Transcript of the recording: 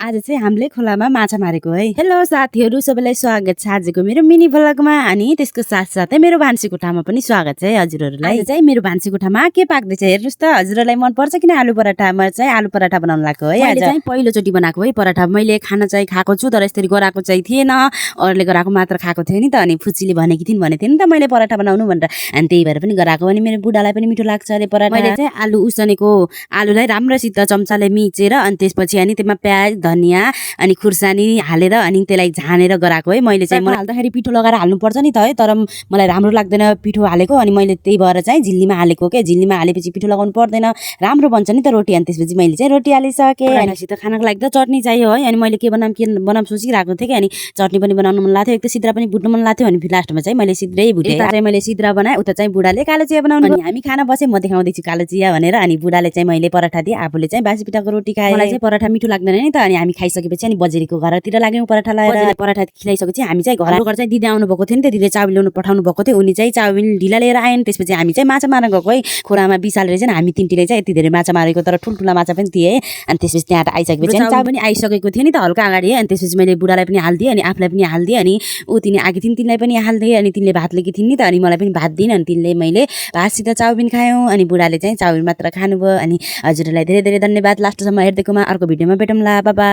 आज चाहिँ हामीले खोलामा माछा मारेको है। हेलो साथीहरू, सबैलाई स्वागत छ आजको मेरो मिनी भ्लगमा। अनि त्यसको साथसाथै मेरो भान्सी कोठामा पनि स्वागत छ है हजुरहरूलाई। आज चाहिँ मेरो भान्सी कोठामा के पाक्दैछ हेर्नुस् त। हजुरहरूलाई मन पर्छ किन आलु पराठा? म चाहिँ आलु पराठा बनाउन लाग्यो है। आज चाहिँ पहिलोचोटि बनाएको है पराठा। मैले खाना चाहिँ खाएको छु तर यसरी गराएको चाहिँ थिएन। अरूले गराएको मात्र खाएको थिएँ नि त। अनि फुच्चीले भनेकी थिइन् नि त मैले पराठा बनाउनु भनेर। अनि त्यही भएर पनि गराएको। अनि मेरो बुढालाई पनि मिठो लाग्छ अरे पराठा। मैले चाहिँ आलु उसिनेको आलुलाई राम्रोसित चम्चाले मिचेर अनि त्यसपछि अनि त्यसमा प्याज, धनिया अनि खुर्सानी हालेर अनि त्यसलाई झानेर गराएको है। मैले चाहिँ मलाई हाल्दाखेरि पिठो लगाएर हाल्नुपर्छ नि त है, तर मलाई राम्रो लाग्दैन पिठो हालेको। अनि मैले त्यही भएर चाहिँ झिल्लीमा हालेको के। झिल्लीमा हालेपछि पिठो लगाउनु पर्दैन, राम्रो बन्छ नि त रोटी। अनि त्यसपछि मैले चाहिँ रोटी हालिसकेँ। अनि त खानाको लागि त चटनी चाहियो है। अनि मैले के बनाऊँ सोचिरहेको थिएँ कि। अनि चटनी पनि बनाउनु मन लाग्थ्यो, एक त सिद्रा पनि भुट्नु मन लाग्थ्यो। अनि लास्टमा चाहिँ मैले सिद्रै भुटेँ। यता चाहिँ मैले सिद्रा बनाएँ, उता चाहिँ बुढाले कालो चिया बनाउनु। अनि हामी खाना बसेँ, म देखाउँदैछु कालो चिया भनेर। अनि बुढाले चाहिँ मैले पराठा दिएँ, आफूले चाहिँ बासी पिठाको रोटी खाएँ। मलाई चाहिँ पराठा मिठो लाग्दैन नि त। अनि हामी खाइसकेपछि अनि बजेरीको घरतिर लाग्यौँ पराठा लगाएर। पराठा खिलाइसकेपछि हामी चाहिँ घर चाहिँ दिदी आउनु भएको थियो नि त। दिदीले चाउमिन ल्याउनु पठाउनु भएको थियो। उनी चाहिँ चाउमिन ढिला लिएर आएन। त्यसपछि हामी चाहिँ माछा मार्न गएको है। खोलामा बिसालेर चाहिँ हामी तिनटीले चाहिँ यति धेरै माछा मारेको, तर ठुल्ठुला माछा पनि थिए। अनि त्यसपछि त्यहाँ आइसकेपछि चाउमिन पनि आइसकेको थियो नि त हल्का अगाडि। अनि त्यसपछि मैले बुढालाई पनि हालिदिएँ, अनि आफूलाई पनि हालिदिएँ। अनि तिनी आएकी थिइन्, तिनलाई पनि हालिदिएँ। अनि तिनले भात लिएकी थिइन् नि त। अनि मलाई पनि भात दिइन्। अनि तिनले मैले भातसित चाउमिन खायौँ। अनि बुढाले चाहिँ चाउमिन मात्र खानुभयो। अनि हजुरहरूलाई धेरै धेरै धन्यवाद लास्टसम्म हेरिदिएकोमा। अर्को भिडियोमा भेटौँला, बाइ बाइ।